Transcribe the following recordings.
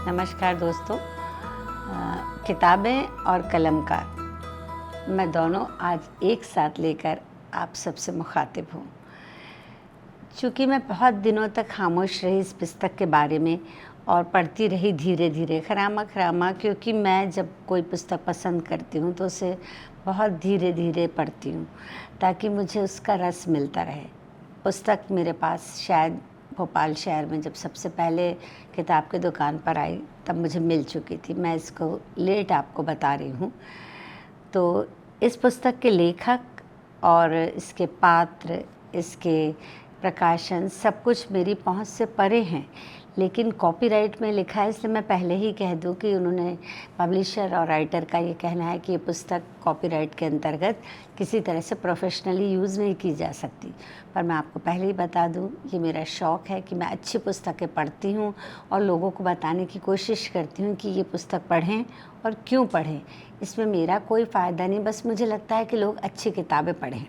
नमस्कार दोस्तों। किताबें और कलमकार, मैं दोनों आज एक साथ लेकर आप सबसे मुखातिब हूँ। चूँकि मैं बहुत दिनों तक खामोश रही इस पुस्तक के बारे में और पढ़ती रही धीरे धीरे खरामा, क्योंकि मैं जब कोई पुस्तक पसंद करती हूँ तो उसे बहुत धीरे धीरे पढ़ती हूँ ताकि मुझे उसका रस मिलता रहे। पुस्तक मेरे पास शायद भोपाल शहर में जब सबसे पहले किताब की दुकान पर आई तब मुझे मिल चुकी थी। मैं इसको लेट आपको बता रही हूँ। तो इस पुस्तक के लेखक और इसके पात्र, इसके प्रकाशन सब कुछ मेरी पहुँच से परे हैं, लेकिन कॉपीराइट में लिखा है, इसलिए मैं पहले ही कह दूं कि उन्होंने पब्लिशर और राइटर का ये कहना है कि ये पुस्तक कॉपीराइट के अंतर्गत किसी तरह से प्रोफेशनली यूज़ नहीं की जा सकती। पर मैं आपको पहले ही बता दूं, ये मेरा शौक़ है कि मैं अच्छी पुस्तकें पढ़ती हूँ और लोगों को बताने की कोशिश करती हूँ कि ये पुस्तक पढ़ें और क्यों पढ़ें। इसमें मेरा कोई फ़ायदा नहीं, बस मुझे लगता है कि लोग अच्छी किताबें पढ़ें।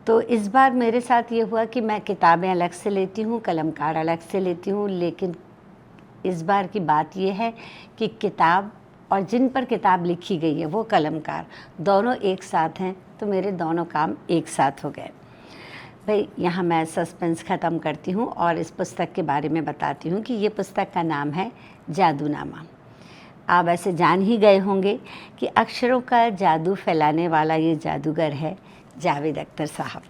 तो इस बार मेरे साथ ये हुआ कि मैं किताबें अलग से लेती हूँ, कलमकार अलग से लेती हूँ, लेकिन इस बार की बात ये है कि किताब और जिन पर किताब लिखी गई है वो कलमकार दोनों एक साथ हैं, तो मेरे दोनों काम एक साथ हो गए। भाई यहाँ मैं सस्पेंस ख़त्म करती हूँ और इस पुस्तक के बारे में बताती हूँ कि ये पुस्तक का नाम है जादूनामा। आप ऐसे जान ही गए होंगे कि अक्षरों का जादू फैलाने वाला ये जादूगर है जावेद अख्तर साहब।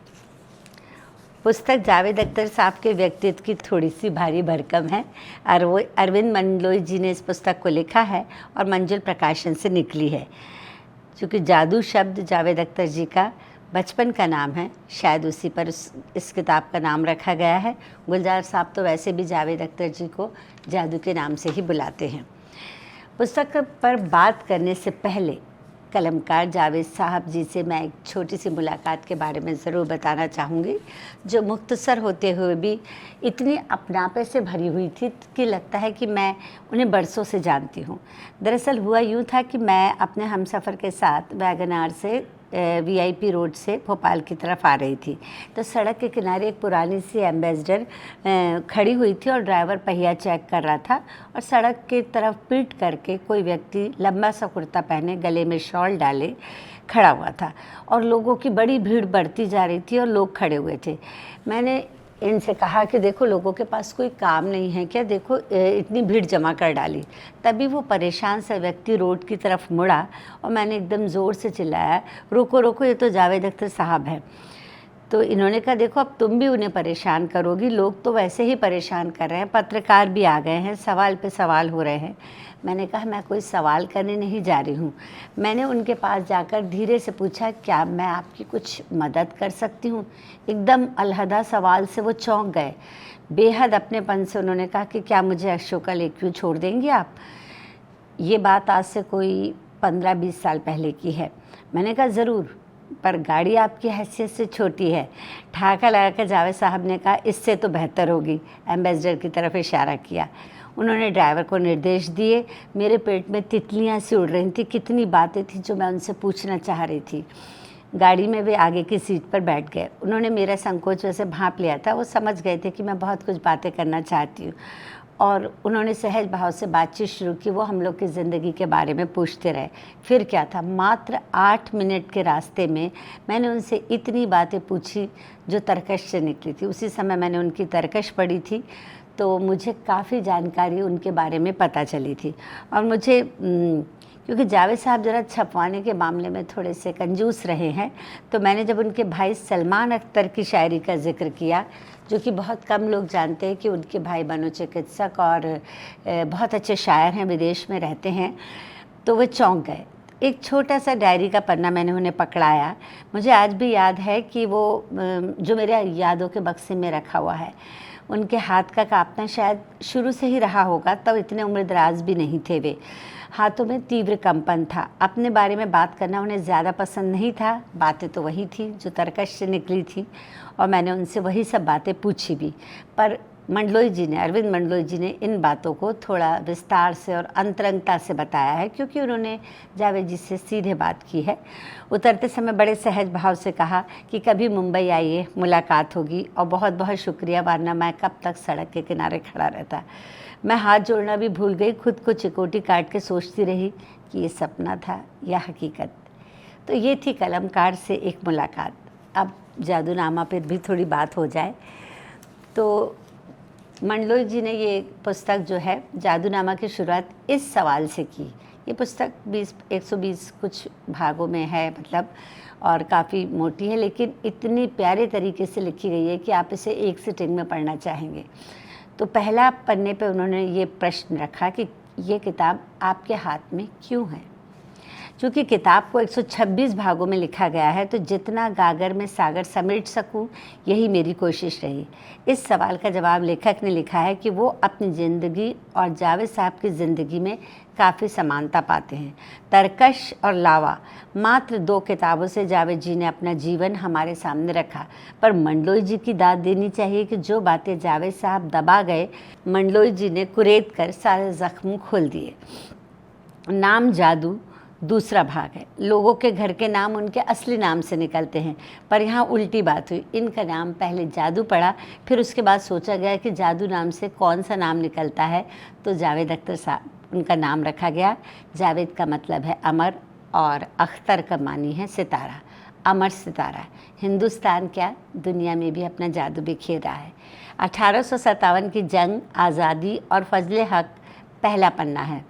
पुस्तक जावेद अख्तर साहब के व्यक्तित्व की थोड़ी सी भारी भरकम है और वो अरविंद मंडलोई जी ने इस पुस्तक को लिखा है और मंजुल प्रकाशन से निकली है। चूँकि जादू शब्द जावेद अख्तर जी का बचपन का नाम है, शायद उसी पर इस किताब का नाम रखा गया है। गुलजार साहब तो वैसे भी जावेद अख्तर जी को जादू के नाम से ही बुलाते हैं। पुस्तक पर बात करने से पहले कलमकार जावेद साहब जी से मैं एक छोटी सी मुलाकात के बारे में ज़रूर बताना चाहूँगी, जो मुख्तसर होते हुए भी इतनी अपनापे से भरी हुई थी कि लगता है कि मैं उन्हें बरसों से जानती हूँ। दरअसल हुआ यूँ था कि मैं अपने हमसफ़र के साथ वैगनार से VIP रोड से भोपाल की तरफ आ रही थी, तो सड़क के किनारे एक पुरानी सी एम्बेसडर खड़ी हुई थी और ड्राइवर पहिया चेक कर रहा था और सड़क की तरफ पीट करके कोई व्यक्ति लंबा सा कुर्ता पहने, गले में शॉल डाले खड़ा हुआ था और लोगों की बड़ी भीड़ बढ़ती जा रही थी और लोग खड़े हुए थे। मैंने इनसे कहा कि देखो, लोगों के पास कोई काम नहीं है क्या, देखो इतनी भीड़ जमा कर डाली। तभी वो परेशान सा व्यक्ति रोड की तरफ मुड़ा और मैंने एकदम ज़ोर से चिल्लाया, रोको रोको, ये तो जावेद अख्तर साहब है। तो इन्होंने कहा, देखो अब तुम भी उन्हें परेशान करोगी, लोग तो वैसे ही परेशान कर रहे हैं, पत्रकार भी आ गए हैं, सवाल पे सवाल हो रहे हैं। मैंने कहा, मैं कोई सवाल करने नहीं जा रही हूँ। मैंने उनके पास जाकर धीरे से पूछा, क्या मैं आपकी कुछ मदद कर सकती हूँ। एकदम अलहदा सवाल से वो चौंक गए। बेहद अपनेपन से उन्होंने कहा कि क्या मुझे अशोका लेक व्यू छोड़ देंगे आप। ये बात आज से कोई 15-20 साल पहले की है। मैंने कहा, ज़रूर, पर गाड़ी आपकी हैसियत से छोटी है। ठहाका लगाकर जावेद साहब ने कहा, इससे तो बेहतर होगी। एम्बेसडर की तरफ इशारा किया। उन्होंने ड्राइवर को निर्देश दिए। मेरे पेट में तितलियां सी उड़ रही थी, कितनी बातें थी जो मैं उनसे पूछना चाह रही थी। गाड़ी में वे आगे की सीट पर बैठ गए। उन्होंने मेरा संकोच वैसे भांप लिया था, वो समझ गए थे कि मैं बहुत कुछ बातें करना चाहती हूँ और उन्होंने सहज भाव से बातचीत शुरू की। वो हम लोग की ज़िंदगी के बारे में पूछते रहे। फिर क्या था, मात्र 8 मिनट के रास्ते में मैंने उनसे इतनी बातें पूछी जो तरकश से निकली थी। उसी समय मैंने उनकी तरकश पढ़ी थी, तो मुझे काफ़ी जानकारी उनके बारे में पता चली थी। और मुझे क्योंकि जावेद साहब ज़रा छपवाने के मामले में थोड़े से कंजूस रहे हैं, तो मैंने जब उनके भाई सलमान अख्तर की शायरी का जिक्र किया, जो कि बहुत कम लोग जानते हैं कि उनके भाई मनोचिकित्सक और बहुत अच्छे शायर हैं, विदेश में रहते हैं, तो वे चौंक गए। एक छोटा सा डायरी का पन्ना मैंने उन्हें पकड़ाया। मुझे आज भी याद है कि वो जो मेरे यादों के बक्से में रखा हुआ है, उनके हाथ का कांपना शायद शुरू से ही रहा होगा, तब इतने उम्रदराज भी नहीं थे वे। हाथों में तीव्र कंपन था। अपने बारे में बात करना उन्हें ज़्यादा पसंद नहीं था। बातें तो वही थी जो तरकश से निकली थी और मैंने उनसे वही सब बातें पूछी भी। पर मंडलोई जी ने, अरविंद मंडलोई जी ने इन बातों को थोड़ा विस्तार से और अंतरंगता से बताया है, क्योंकि उन्होंने जावेद जी से सीधे बात की है। उतरते समय बड़े सहज भाव से कहा कि कभी मुंबई आइए, मुलाकात होगी, और बहुत बहुत शुक्रिया, वरना मैं कब तक सड़क के किनारे खड़ा रहता। मैं हाथ जोड़ना भी भूल गई, खुद को चिकोटी काट के सोचती रही कि ये सपना था या हकीकत। तो ये थी कलमकार से एक मुलाकात। अब जादूनामा पर भी थोड़ी बात हो जाए तो मंडलोई जी ने ये पुस्तक जो है जादूनामा की शुरुआत इस सवाल से की। ये पुस्तक 120 कुछ भागों में है, मतलब, और काफ़ी मोटी है, लेकिन इतनी प्यारे तरीके से लिखी गई है कि आप इसे एक सिटिंग में पढ़ना चाहेंगे। तो पहला पन्ने पे उन्होंने ये प्रश्न रखा कि ये किताब आपके हाथ में क्यों है। चूँकि किताब को 126 भागों में लिखा गया है, तो जितना गागर में सागर समेट सकूं, यही मेरी कोशिश रही। इस सवाल का जवाब लेखक ने लिखा है कि वो अपनी ज़िंदगी और जावेद साहब की ज़िंदगी में काफ़ी समानता पाते हैं। तरकश और लावा, मात्र 2 किताबों से जावेद जी ने अपना जीवन हमारे सामने रखा, पर मंडलोई जी की दाद देनी चाहिए कि जो बातें जावेद साहब दबा गए, मंडलोई जी ने कुरेद कर सारे ज़ख्म खोल दिए। नाम जादू दूसरा भाग है। लोगों के घर के नाम उनके असली नाम से निकलते हैं, पर यहाँ उल्टी बात हुई। इनका नाम पहले जादू पड़ा, फिर उसके बाद सोचा गया कि जादू नाम से कौन सा नाम निकलता है, तो जावेद अख्तर साहब उनका नाम रखा गया। जावेद का मतलब है अमर और अख्तर का मानी है सितारा, अमर सितारा। हिंदुस्तान क्या, दुनिया में भी अपना जादू बिखेर रहा है। 1857 की जंग, आज़ादी और फजले हक पहला पन्ना है,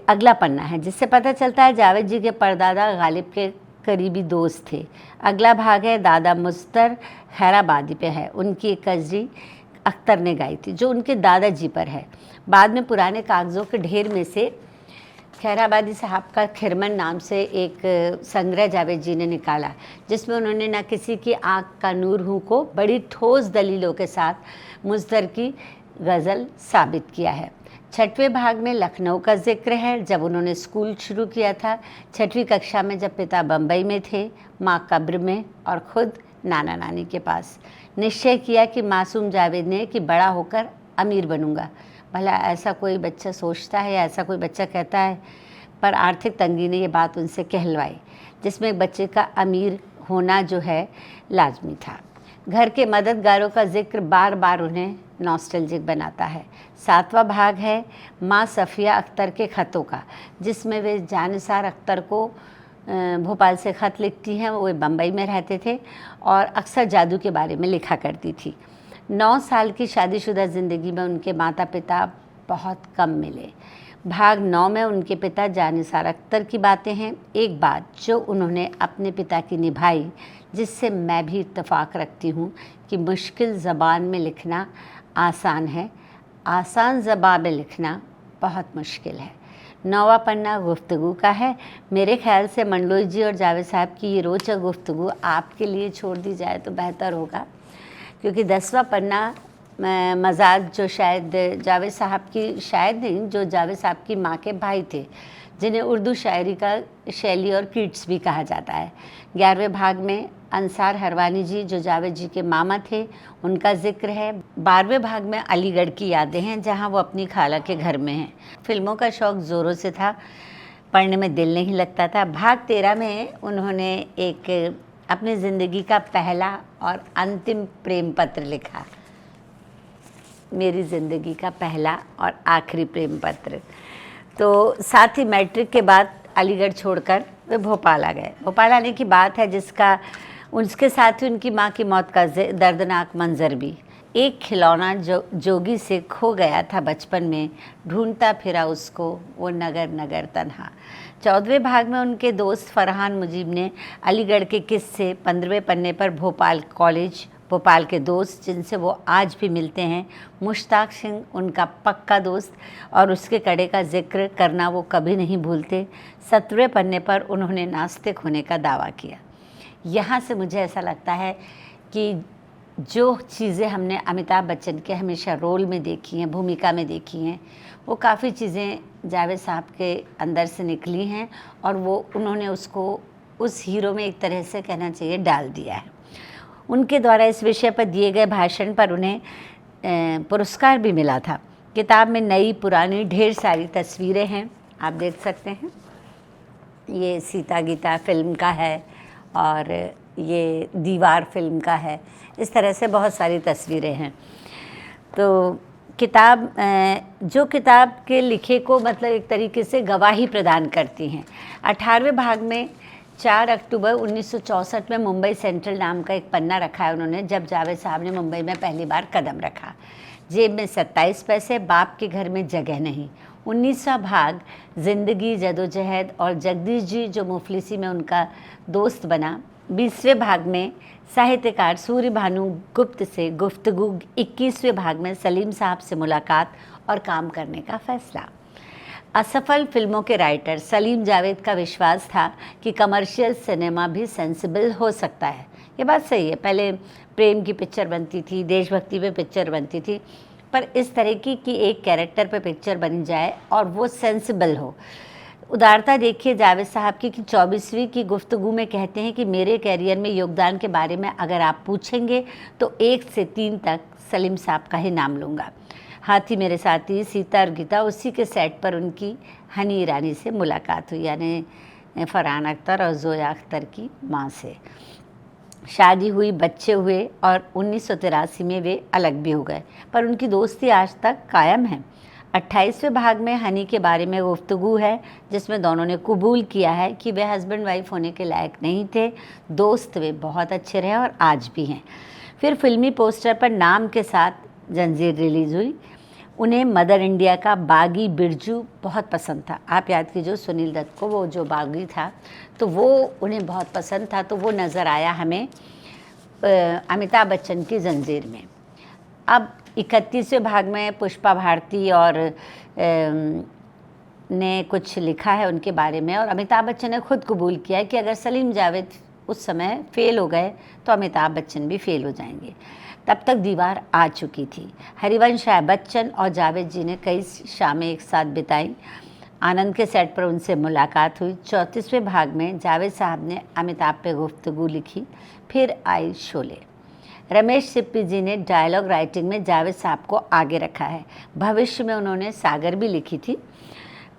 अगला पन्ना है, जिससे पता चलता है जावेद जी के परदादा गालिब के करीबी दोस्त थे। अगला भाग है दादा मुस्तर खैराबादी पे है, उनकी एक कजरी अख्तर ने गाई थी जो उनके दादाजी पर है। बाद में पुराने कागज़ों के ढेर में से खैराबादी साहब का खिरमन नाम से एक संग्रह जावेद जी ने निकाला, जिसमें उन्होंने न किसी की आँख का नूर हूँ को बड़ी ठोस दलीलों के साथ मुस्तर की गज़ल साबित किया है। 6वें भाग में लखनऊ का जिक्र है, जब उन्होंने स्कूल शुरू किया था। 6वीं कक्षा में जब पिता बम्बई में थे, माँ कब्र में और ख़ुद नाना नानी के पास। निश्चय किया कि मासूम जावेद ने कि बड़ा होकर अमीर बनूंगा। भला ऐसा कोई बच्चा सोचता है या ऐसा कोई बच्चा कहता है? पर आर्थिक तंगी ने ये बात उनसे कहलवाई, जिसमें एक बच्चे का अमीर होना जो है लाजमी था। घर के मददगारों का जिक्र बार बार उन्हें नॉस्टैल्जिक बनाता है। 7वां भाग है माँ सफ़िया अख्तर के ख़तों का, जिसमें वे जानिसार अख्तर को भोपाल से ख़त लिखती हैं। वो बम्बई में रहते थे और अक्सर जादू के बारे में लिखा करती थी। 9 साल की शादीशुदा ज़िंदगी में उनके माता पिता बहुत कम मिले। भाग 9 में उनके पिता जानिसार अख्तर की बातें हैं। एक बात जो उन्होंने अपने पिता की निभाई, जिससे मैं भी इत्तेफाक रखती हूँ कि मुश्किल ज़बान में लिखना आसान है, आसान ज़बान में लिखना बहुत मुश्किल है। 9वां पन्ना गुफ्तगू का है। मेरे ख्याल से मंडलोई जी और जावेद साहब की ये रोचक गुफ्तगू आपके लिए छोड़ दी जाए तो बेहतर होगा, क्योंकि 10वां पन्ना मजाज जो शायद जावेद साहब की, शायद नहीं, जो जावेद साहब की माँ के भाई थे, जिन्हें उर्दू शायरी का शैली और कीट्स भी कहा जाता है। 11वें भाग में अंसार हरवानी जी जो जावेद जी के मामा थे, उनका जिक्र है। 12वें भाग में अलीगढ़ की यादें हैं, जहाँ वो अपनी खाला के घर में हैं। फिल्मों का शौक़ ज़ोरों से था, पढ़ने में दिल नहीं लगता था। भाग 13 में उन्होंने एक अपनी ज़िंदगी का पहला और अंतिम प्रेम पत्र लिखा, मेरी ज़िंदगी का पहला और आखिरी प्रेम पत्र। तो साथ ही मैट्रिक के बाद अलीगढ़ छोड़कर वे भोपाल आ गए। भोपाल आने की बात है जिसका उसके साथ ही उनकी माँ की मौत का दर्दनाक मंजर भी। एक खिलौना जो जोगी से खो गया था बचपन में, ढूंढता फिरा उसको वो नगर नगर तन्हा। 14वें भाग में उनके दोस्त फरहान मुजीब ने अलीगढ़ के किस्से 15वें पन्ने पर भोपाल कॉलेज, भोपाल के दोस्त जिनसे वो आज भी मिलते हैं, मुश्ताक सिंह उनका पक्का दोस्त और उसके कड़े का जिक्र करना वो कभी नहीं भूलते। 17वें पन्ने पर उन्होंने नास्तिक होने का दावा किया। यहाँ से मुझे ऐसा लगता है कि जो चीज़ें हमने अमिताभ बच्चन के हमेशा रोल में देखी हैं, भूमिका में देखी हैं, वो काफ़ी चीज़ें जावेद साहब के अंदर से निकली हैं और वो उन्होंने उसको उस हीरो में एक तरह से कहना चाहिए डाल दिया है। उनके द्वारा इस विषय पर दिए गए भाषण पर उन्हें पुरस्कार भी मिला था। किताब में नई पुरानी ढेर सारी तस्वीरें हैं, आप देख सकते हैं। ये सीता गीता फिल्म का है और ये दीवार फिल्म का है। इस तरह से बहुत सारी तस्वीरें हैं। तो किताब जो किताब के लिखे को मतलब एक तरीके से गवाही प्रदान करती हैं। 18वें भाग में 4 अक्टूबर 1964 में मुंबई सेंट्रल नाम का एक पन्ना रखा है उन्होंने, जब जावेद साहब ने मुंबई में पहली बार कदम रखा। जेब में 27 पैसे, बाप के घर में जगह नहीं। 19वां भाग ज़िंदगी, जदोजहद और जगदीश जी जो मुफलिसी में उनका दोस्त बना। 20वें भाग में साहित्यकार सूर्य भानु गुप्त से गुफ्तगू। 21वें भाग में सलीम साहब से मुलाकात और काम करने का फैसला। असफल फिल्मों के राइटर सलीम जावेद का विश्वास था कि कमर्शियल सिनेमा भी सेंसिबल हो सकता है। ये बात सही है। पहले प्रेम की पिक्चर बनती थी, देशभक्ति पे पिक्चर बनती थी, पर इस तरह की एक कैरेक्टर पे पिक्चर बन जाए और वो सेंसिबल हो। उदारता देखिए जावेद साहब की कि 24वीं की गुफ्तगू में कहते हैं कि मेरे कैरियर में योगदान के बारे में अगर आप पूछेंगे तो 1 से 3 तक सलीम साहब का ही नाम लूँगा। हाथी मेरे साथी, सीता और गीता, उसी के सेट पर उनकी हनी ईरानी से मुलाकात हुई, यानी फरहान अख्तर और ज़ोया अख्तर की माँ से। शादी हुई, बच्चे हुए और 1983 में वे अलग भी हो गए, पर उनकी दोस्ती आज तक कायम है। 28वें भाग में हनी के बारे में गुफ्तगू है, जिसमें दोनों ने कबूल किया है कि वे हस्बैंड वाइफ होने के लायक नहीं थे, दोस्त वे बहुत अच्छे रहे और आज भी हैं। फिर फिल्मी पोस्टर पर नाम के साथ जंजीर रिलीज़ हुई। उन्हें मदर इंडिया का बागी बिरजू बहुत पसंद था। आप याद कीजिए सुनील दत्त को वो जो बागी था, तो वो उन्हें बहुत पसंद था, तो वो नज़र आया हमें अमिताभ बच्चन की जंजीर में। अब 31वें भाग में पुष्पा भारती और ने कुछ लिखा है उनके बारे में, और अमिताभ बच्चन ने खुद कबूल किया है कि अगर सलीम जावेद उस समय फेल हो गए तो अमिताभ बच्चन भी फेल हो जाएंगे। तब तक दीवार आ चुकी थी। हरिवंश राय बच्चन और जावेद जी ने कई शामें एक साथ बिताई। आनंद के सेट पर उनसे मुलाकात हुई। 34वें भाग में जावेद साहब ने अमिताभ पे गुफ्तगू लिखी। फिर आई शोले। रमेश सिप्पी जी ने डायलॉग राइटिंग में जावेद साहब को आगे रखा है। भविष्य में उन्होंने सागर भी लिखी थी,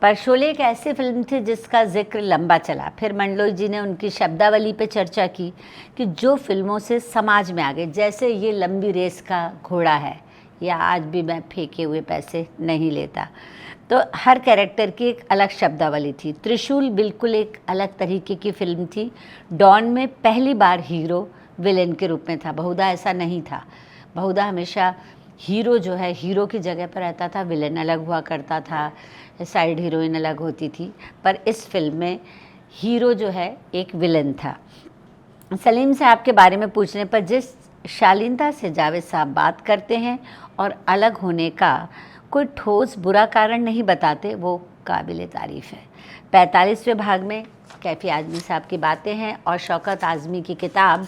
पर शोले एक ऐसी फिल्म थी जिसका जिक्र लंबा चला। फिर मंडलोई जी ने उनकी शब्दावली पे चर्चा की कि जो फिल्मों से समाज में आ गए, जैसे ये लंबी रेस का घोड़ा है या आज भी मैं फेंके हुए पैसे नहीं लेता, तो हर कैरेक्टर की एक अलग शब्दावली थी। त्रिशूल बिल्कुल एक अलग तरीके की फिल्म थी। डॉन में पहली बार हीरो विलेन के रूप में था, बहुधा ऐसा नहीं था। बहुधा हमेशा हीरो जो है हीरो की जगह पर रहता था, विलेन अलग हुआ करता था, साइड हीरोइन अलग होती थी, पर इस फिल्म में हीरो जो है एक विलेन था। सलीम साहब के बारे में पूछने पर जिस शालीनता से जावेद साहब बात करते हैं और अलग होने का कोई ठोस बुरा कारण नहीं बताते, वो काबिल तारीफ़ है। 45वें भाग में कैफ़ी आज़मी साहब की बातें हैं और शौकत आज़मी की किताब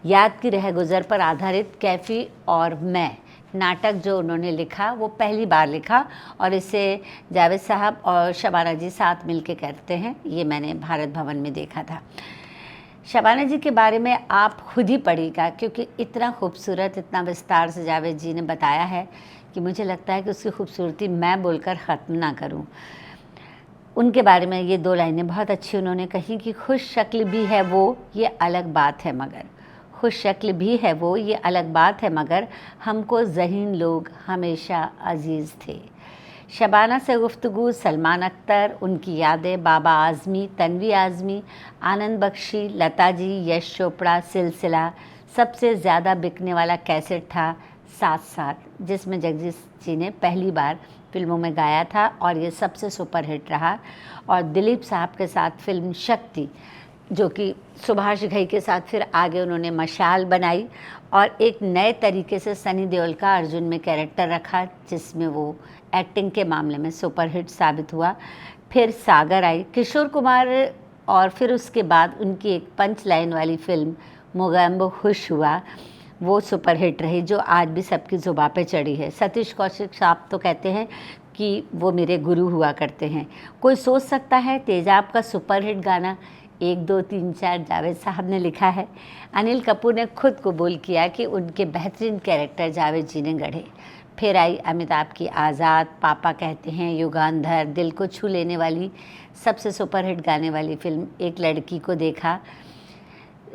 याद की रह गुज़र पर आधारित कैफ़ी और मैं नाटक जो उन्होंने लिखा वो पहली बार लिखा, और इसे जावेद साहब और शबाना जी साथ मिलके करते हैं। ये मैंने भारत भवन में देखा था। शबाना जी के बारे में आप खुद ही पढ़िएगा, क्योंकि इतना खूबसूरत, इतना विस्तार से जावेद जी ने बताया है कि मुझे लगता है कि उसकी खूबसूरती मैं बोलकर ख़त्म ना करूं। उनके बारे में ये 2 लाइनें बहुत अच्छी उन्होंने कही कि खुश शक्ल भी है वो, ये अलग बात है मगर, खुश शक्ल भी है वो, ये अलग बात है मगर, हमको ज़हीन लोग हमेशा अजीज़ थे। शबाना से गुफ्तगू, सलमान अख्तर, उनकी यादें, बाबा आज़मी, तन्वी आज़मी, आनंद बख्शी, लता जी, यश चोपड़ा, सिलसिला। सबसे ज़्यादा बिकने वाला कैसेट था साथ साथ, जिसमें जगदीश जी ने पहली बार फिल्मों में गाया था और ये सबसे सुपरहिट रहा। और दिलीप साहब के साथ फिल्म शक्ति, जो कि सुभाष घई के साथ फिर आगे उन्होंने मशाल बनाई और एक नए तरीके से सनी देओल का अर्जुन में कैरेक्टर रखा, जिसमें वो एक्टिंग के मामले में सुपरहिट साबित हुआ। फिर सागर आई किशोर कुमार, और फिर उसके बाद उनकी एक पंच लाइन वाली फिल्म मोगैम्बो खुश हुआ, वो सुपरहिट रही, जो आज भी सबकी ज़ुबान पे चढ़ी है। सतीश कौशिक साहब तो कहते हैं कि वो मेरे गुरु हुआ करते हैं। कोई सोच सकता है तेजाब का सुपरहिट गाना 1, 2, 3, 4 जावेद साहब ने लिखा है। अनिल कपूर ने खुद कबूल किया कि उनके बेहतरीन कैरेक्टर जावेद जी ने गढ़े। फिर आई अमिताभ की आज़ाद, पापा कहते हैं, युगांधर, दिल को छू लेने वाली, सबसे सुपरहिट गाने वाली फिल्म एक लड़की को देखा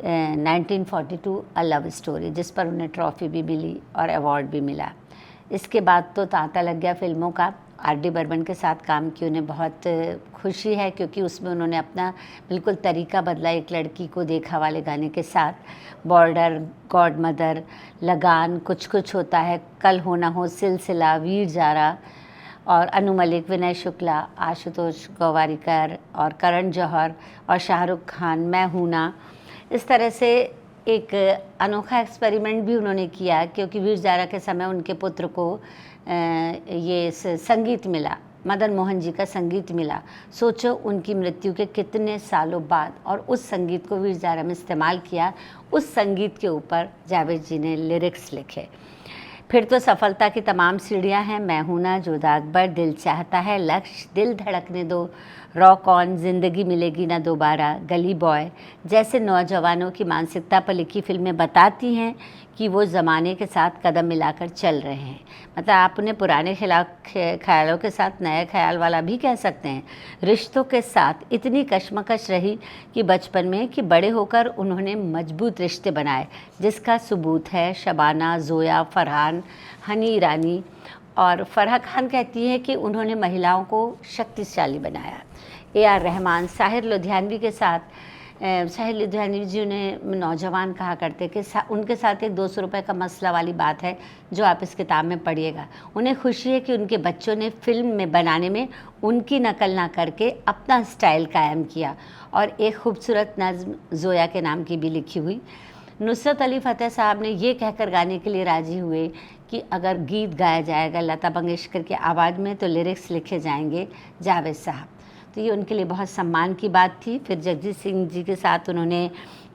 1942 अ लव स्टोरी, जिस पर उन्हें ट्रॉफ़ी भी मिली और अवार्ड भी मिला। इसके बाद तो तांता लग गया फिल्मों का। आर.डी. बर्मन के साथ काम की उन्हें बहुत खुशी है, क्योंकि उसमें उन्होंने अपना बिल्कुल तरीका बदला एक लड़की को देखा वाले गाने के साथ। बॉर्डर, गॉड मदर, लगान, कुछ कुछ होता है, कल हो ना हो, सिलसिला, वीर ज़ारा और अनु मलिक, विनय शुक्ला, आशुतोष गोवारिकर और करण जौहर और शाहरुख खान, मैं हूं ना। इस तरह से एक अनोखा एक्सपेरिमेंट भी उन्होंने किया, क्योंकि वीर ज़ारा के समय उनके पुत्र को ये संगीत मिला, मदन मोहन जी का संगीत मिला। सोचो उनकी मृत्यु के कितने सालों बाद, और उस संगीत को वीर ज़ारा में इस्तेमाल किया। उस संगीत के ऊपर जावेद जी ने लिरिक्स लिखे। फिर तो सफलता की तमाम सीढ़ियाँ हैं, मैं हूं ना, जोधा अकबर, दिल चाहता है, लक्ष्य, दिल धड़कने दो, रॉक ऑन, ज़िंदगी मिलेगी ना दोबारा, गली बॉय जैसे नौजवानों की मानसिकता पर लिखी फिल्में बताती हैं कि वो ज़माने के साथ कदम मिलाकर चल रहे हैं। मतलब आप उन्हें पुराने ख्यालों के साथ नए ख्याल वाला भी कह सकते हैं। रिश्तों के साथ इतनी कशमकश रही कि बचपन में कि बड़े होकर उन्होंने मजबूत रिश्ते बनाए, जिसका सबूत है शबाना, ज़ोया, फरहान, हनी ईरानी। और फराह खान कहती है कि उन्होंने महिलाओं को शक्तिशाली बनाया। ए.आर. रहमान, साहिर लुधियानवी के साथ, साहिर लुधियानवी जी उन्हें नौजवान कहा करते कि उनके साथ एक 200 रुपये का मसला वाली बात है जो आप इस किताब में पढ़िएगा। उन्हें खुशी है कि उनके बच्चों ने फिल्म में बनाने में उनकी नकल ना करके अपना स्टाइल कायम किया। और एक खूबसूरत नज़्म ज़ोया के नाम की भी लिखी हुई। नुसरत अली फ़तेह साहब ने ये कहकर गाने के लिए राज़ी हुए कि अगर गीत गाया जाएगा लता मंगेशकर की आवाज़ में तो लिरिक्स लिखे जाएंगे जावेद साहब। तो ये उनके लिए बहुत सम्मान की बात थी। फिर जगजीत सिंह जी के साथ उन्होंने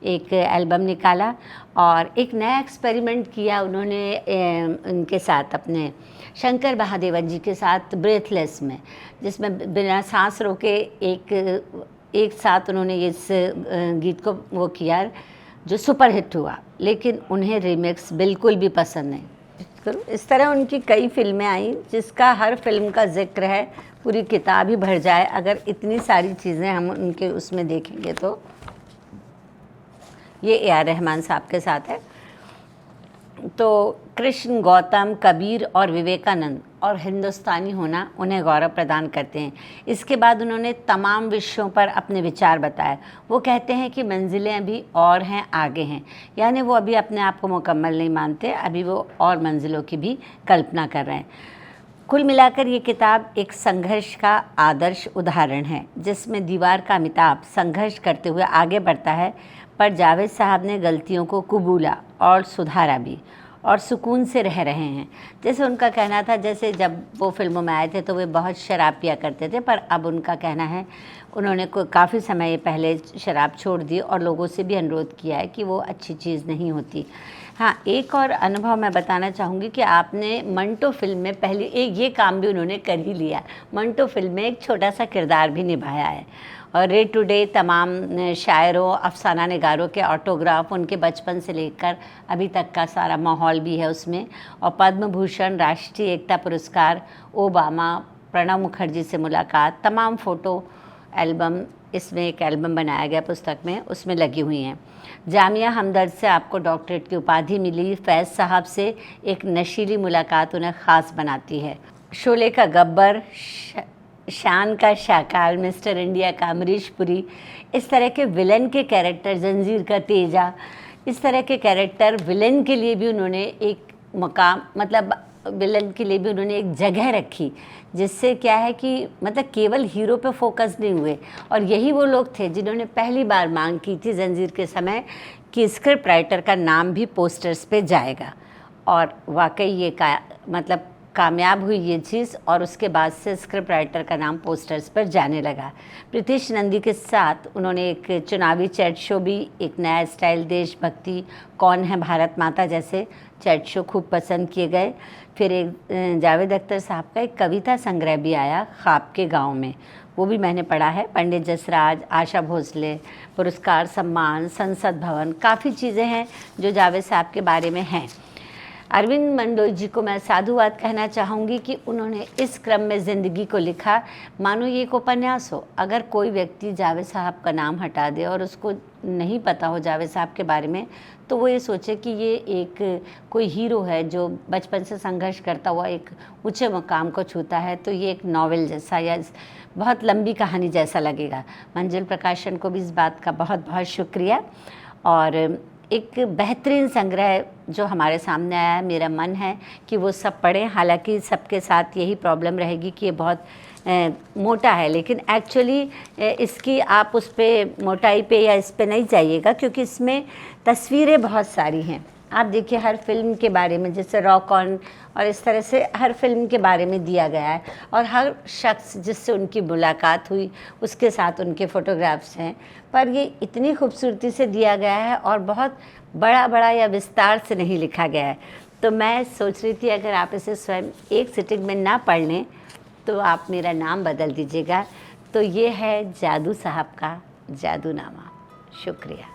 एक एल्बम निकाला और एक नया एक्सपेरिमेंट किया उन्होंने उनके साथ अपने शंकर महादेवन जी के साथ ब्रेथलेस में, जिसमें बिना सांस रोके एक साथ उन्होंने इस गीत को वो किया जो सुपर हिट हुआ, लेकिन उन्हें रीमिक्स बिल्कुल भी पसंद नहीं। इस तरह उनकी कई फिल्में आई जिसका हर फिल्म का जिक्र है, पूरी किताब ही भर जाए अगर इतनी सारी चीज़ें हम उनके उसमें देखेंगे तो। ये ए.आर. रहमान साहब के साथ है। तो कृष्ण, गौतम, कबीर और विवेकानंद और हिंदुस्तानी होना उन्हें गौरव प्रदान करते हैं। इसके बाद उन्होंने तमाम विषयों पर अपने विचार बताए। वो कहते हैं कि मंजिलें अभी और हैं, आगे हैं, यानी वो अभी अपने आप को मुकम्मल नहीं मानते, अभी वो और मंजिलों की भी कल्पना कर रहे हैं। कुल मिलाकर ये किताब एक संघर्ष का आदर्श उदाहरण है, जिसमें दीवार का अमिताभ संघर्ष करते हुए आगे बढ़ता है, पर जावेद साहब ने गलतियों को कबूला और सुधारा भी और सुकून से रह रहे हैं। जैसे उनका कहना था, जैसे जब वो फिल्मों में आए थे तो वे बहुत शराब पिया करते थे, पर अब उनका कहना है उन्होंने काफ़ी समय पहले शराब छोड़ दी और लोगों से भी अनुरोध किया है कि वो अच्छी चीज़ नहीं होती। हाँ, एक और अनुभव मैं बताना चाहूँगी कि आपने मंटो फिल्म में पहले ये काम भी उन्होंने कर ही लिया। मंटो फिल्म में एक छोटा सा किरदार भी निभाया है। और डे टू डे तमाम शायरों, अफसाना निगारों के ऑटोग्राफ, उनके बचपन से लेकर अभी तक का सारा माहौल भी है उसमें। और पद्म भूषण, राष्ट्रीय एकता पुरस्कार, ओबामा, प्रणब मुखर्जी से मुलाकात, तमाम फ़ोटो एल्बम, इसमें एक एल्बम बनाया गया पुस्तक में, उसमें लगी हुई हैं। जामिया हमदर्द से आपको डॉक्टरेट की उपाधि मिली। फैज़ साहब से एक नशीली मुलाकात उन्हें ख़ास बनाती है। शोले का गब्बर, शान का शाकाल, मिस्टर इंडिया का अमरीश पुरी, इस तरह के विलन के कैरेक्टर, जंजीर का तेजा, इस तरह के कैरेक्टर विलन के लिए भी उन्होंने एक मकाम, मतलब विलन के लिए भी उन्होंने एक जगह रखी, जिससे क्या है कि मतलब केवल हीरो पे फोकस नहीं हुए। और यही वो लोग थे जिन्होंने पहली बार मांग की थी जंजीर के समय कि स्क्रिप्ट राइटर का नाम भी पोस्टर्स पे जाएगा। और वाकई ये मतलब कामयाब हुई ये चीज़ और उसके बाद से स्क्रिप्ट राइटर का नाम पोस्टर्स पर जाने लगा। प्रीतिश नंदी के साथ उन्होंने एक चुनावी चैट शो भी, एक नया स्टाइल, देशभक्ति, कौन है भारत माता जैसे चैट शो खूब पसंद किए गए। फिर एक जावेद अख्तर साहब का एक कविता संग्रह भी आया, ख्वाब के गाँव में, वो भी मैंने पढ़ा है। पंडित जसराज, आशा भोसले, पुरस्कार सम्मान, संसद भवन, काफ़ी चीज़ें हैं जो जावेद साहब के बारे में हैं। अरविंद मंडोई जी को मैं साधुवाद कहना चाहूँगी कि उन्होंने इस क्रम में ज़िंदगी को लिखा मानो ये एक उपन्यास हो। अगर कोई व्यक्ति जावेद साहब का नाम हटा दे और उसको नहीं पता हो जावेद साहब के बारे में, तो वो ये सोचे कि ये एक कोई हीरो है जो बचपन से संघर्ष करता हुआ एक ऊंचे मुकाम को छूता है, तो ये एक नॉवेल जैसा या बहुत लंबी कहानी जैसा लगेगा। मंजिल प्रकाशन को भी इस बात का बहुत बहुत शुक्रिया। और एक बेहतरीन संग्रह जो हमारे सामने आया है, मेरा मन है कि वो सब पढ़ें। हालांकि सबके साथ यही प्रॉब्लम रहेगी कि ये बहुत मोटा है, लेकिन एक्चुअली इसकी आप उस पर मोटाई पे या इस पे नहीं जाइएगा, क्योंकि इसमें तस्वीरें बहुत सारी हैं। आप देखिए हर फिल्म के बारे में, जैसे रॉक ऑन और इस तरह से हर फिल्म के बारे में दिया गया है, और हर शख्स जिससे उनकी मुलाकात हुई उसके साथ उनके फ़ोटोग्राफ्स हैं। पर ये इतनी खूबसूरती से दिया गया है और बहुत बड़ा बड़ा या विस्तार से नहीं लिखा गया है। तो मैं सोच रही थी अगर आप इसे स्वयं एक सिटिंग में ना पढ़ लें तो आप मेरा नाम बदल दीजिएगा। तो ये है जादू साहब का जादूनामा। शुक्रिया।